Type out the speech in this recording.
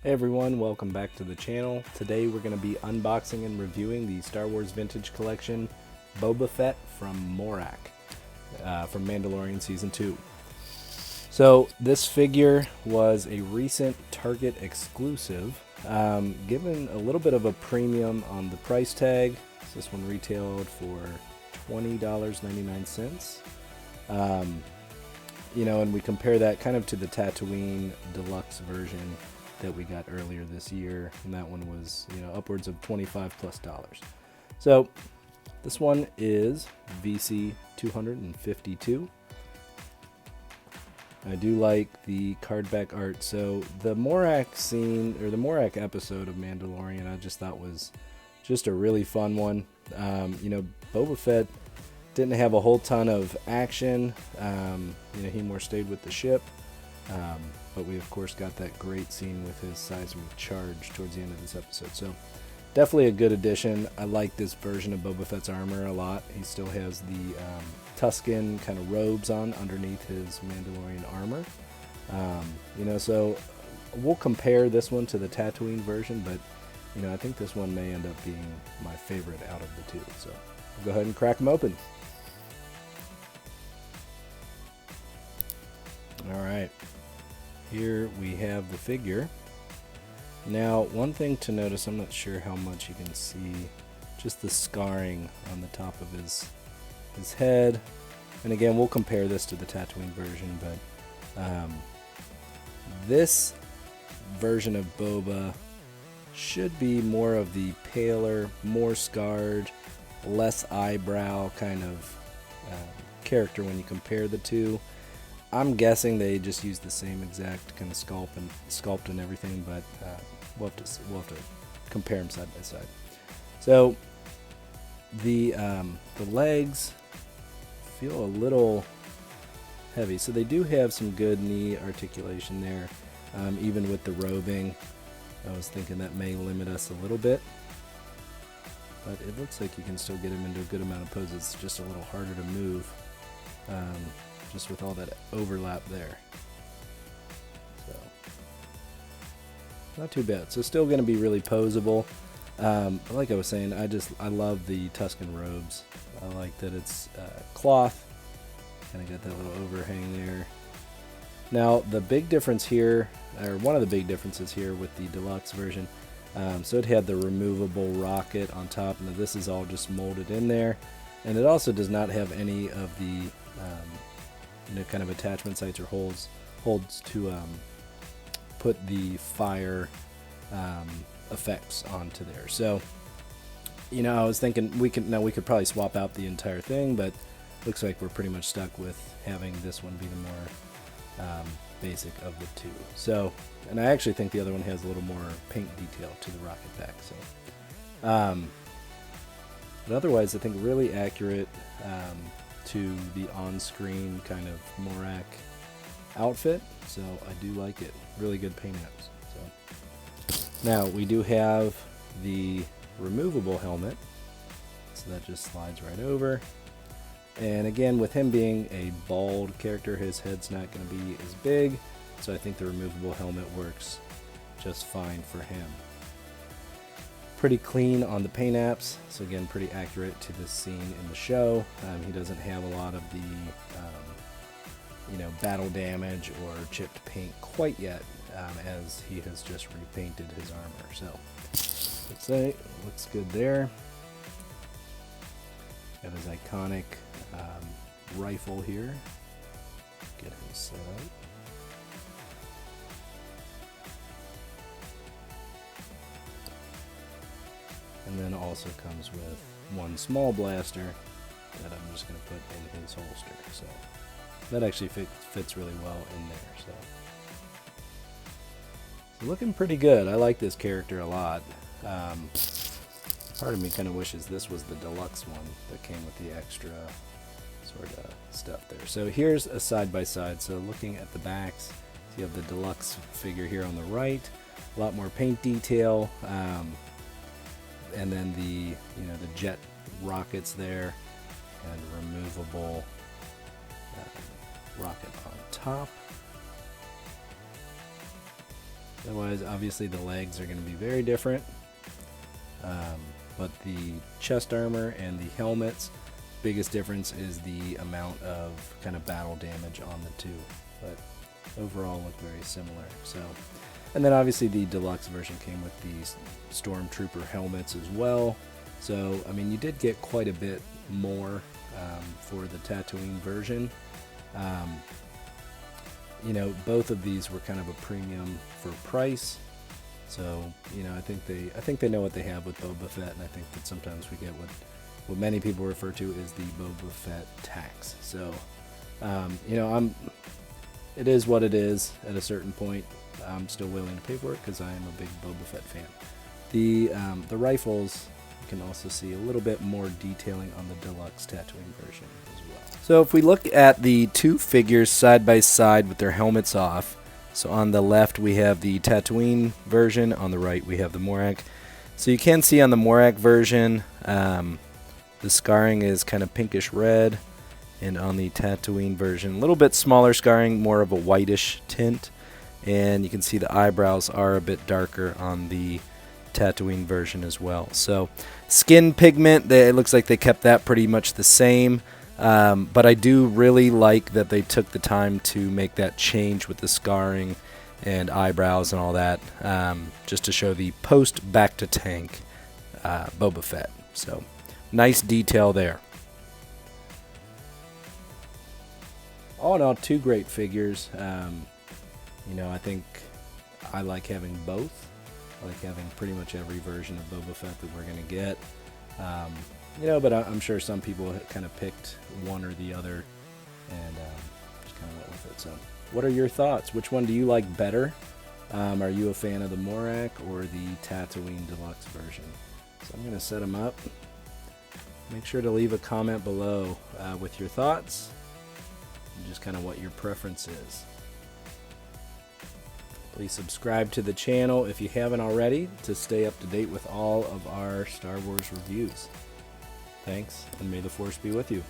Hey everyone, welcome back to the channel. Today we're going to be unboxing and reviewing the Star Wars Vintage Collection Boba Fett from Morak from Mandalorian Season 2. So this figure was a recent Target exclusive, given a little bit of a premium on the price tag. So this one retailed for $20.99. And we compare that kind of to the Tatooine Deluxe version that we got earlier this year, and that one was upwards of $25+. So this one is VC 252. I do like the card back art. So the Morak scene, or the Morak episode of Mandalorian, I just thought was just a really fun one. Boba Fett didn't have a whole ton of action. He more stayed with the ship. But we, of course, got that great scene with his seismic charge towards the end of this episode. So definitely a good addition. I like this version of Boba Fett's armor a lot. He still has the Tusken kind of robes on underneath his Mandalorian armor. So we'll compare this one to the Tatooine version, but I think this one may end up being my favorite out of the two. So we'll go ahead and crack them open. All right. Here we have the figure. Now, one thing to notice, I'm not sure how much you can see, just the scarring on the top of his head. And again, we'll compare this to the Tatooine version, but this version of Boba should be more of the paler, more scarred, less eyebrow kind of character when you compare the two. I'm guessing they just used the same exact kind of sculpt and everything, but we'll have to compare them side by side. So the legs feel a little heavy, so they do have some good knee articulation there, even with the robing. I was thinking that may limit us a little bit, but it looks like you can still get him into a good amount of poses. It's just a little harder to move. Just with all that overlap there. So not too bad. So still going to be really posable. Like I was saying, I love the Tusken robes. I like that it's cloth. Kind of got that little overhang there. Now the big difference here, or one of the big differences here with the deluxe version, so it had the removable rocket on top, and this is all just molded in there. And it also does not have any of the kind of attachment sites or holds to put the fire effects onto there. So I was thinking we could probably swap out the entire thing, but looks like we're pretty much stuck with having this one be the more basic of the two. So, and I actually think the other one has a little more paint detail to the rocket back. So but otherwise I think really accurate to the on-screen kind of Morak outfit, so I do like it. Really good paint apps. So now we do have the removable helmet, so that just slides right over. And again, with him being a bald character, his head's not going to be as big, so I think the removable helmet works just fine for him. Pretty clean on the paint apps, so again, pretty accurate to this scene in the show. He doesn't have a lot of the battle damage or chipped paint quite yet, as he has just repainted his armor. So let's say looks good there. Got his iconic rifle here. Get him set up. And then also comes with one small blaster that I'm just going to put in his holster. So that actually fits really well in there. So looking pretty good. I like this character a lot. Part of me kind of wishes this was the deluxe one that came with the extra sort of stuff there. So here's a side-by-side. So looking at the backs, you have the deluxe figure here on the right. A lot more paint detail. And then the jet rockets there, and removable rocket on top. Otherwise, obviously the legs are going to be very different. But the chest armor and the helmets, biggest difference is the amount of kind of battle damage on the two. But overall look very similar. So, and then obviously the deluxe version came with the stormtrooper helmets as well. So, I mean, you did get quite a bit more for the Tatooine version. You know, both of these were kind of a premium for price. So, you know, I think they know what they have with Boba Fett, and I think that sometimes we get what many people refer to as the Boba Fett tax. So, you know, it is what it is. At a certain point, I'm still willing to pay for it because I am a big Boba Fett fan. The rifles, you can also see a little bit more detailing on the Deluxe Tatooine version as well. So if we look at the two figures side by side with their helmets off, so on the left we have the Tatooine version, on the right we have the Morak. So you can see on the Morak version, the scarring is kind of pinkish red, and on the Tatooine version, a little bit smaller scarring, more of a whitish tint, and you can see the eyebrows are a bit darker on the Tatooine version as well. So skin pigment, it looks like they kept that pretty much the same. But I do really like that they took the time to make that change with the scarring and eyebrows and all that, just to show the post back to tank Boba Fett. So nice detail there. All in all, two great figures. You know, I think I like having both. I like having pretty much every version of Boba Fett that we're going to get. You know, but I'm sure some people kind of picked one or the other and just kind of went with it. So what are your thoughts? Which one do you like better? Are you a fan of the Morak or the Tatooine Deluxe version? So I'm going to set them up. Make sure to leave a comment below with your thoughts and just kind of what your preference is. Please subscribe to the channel if you haven't already to stay up to date with all of our Star Wars reviews. Thanks, and may the Force be with you.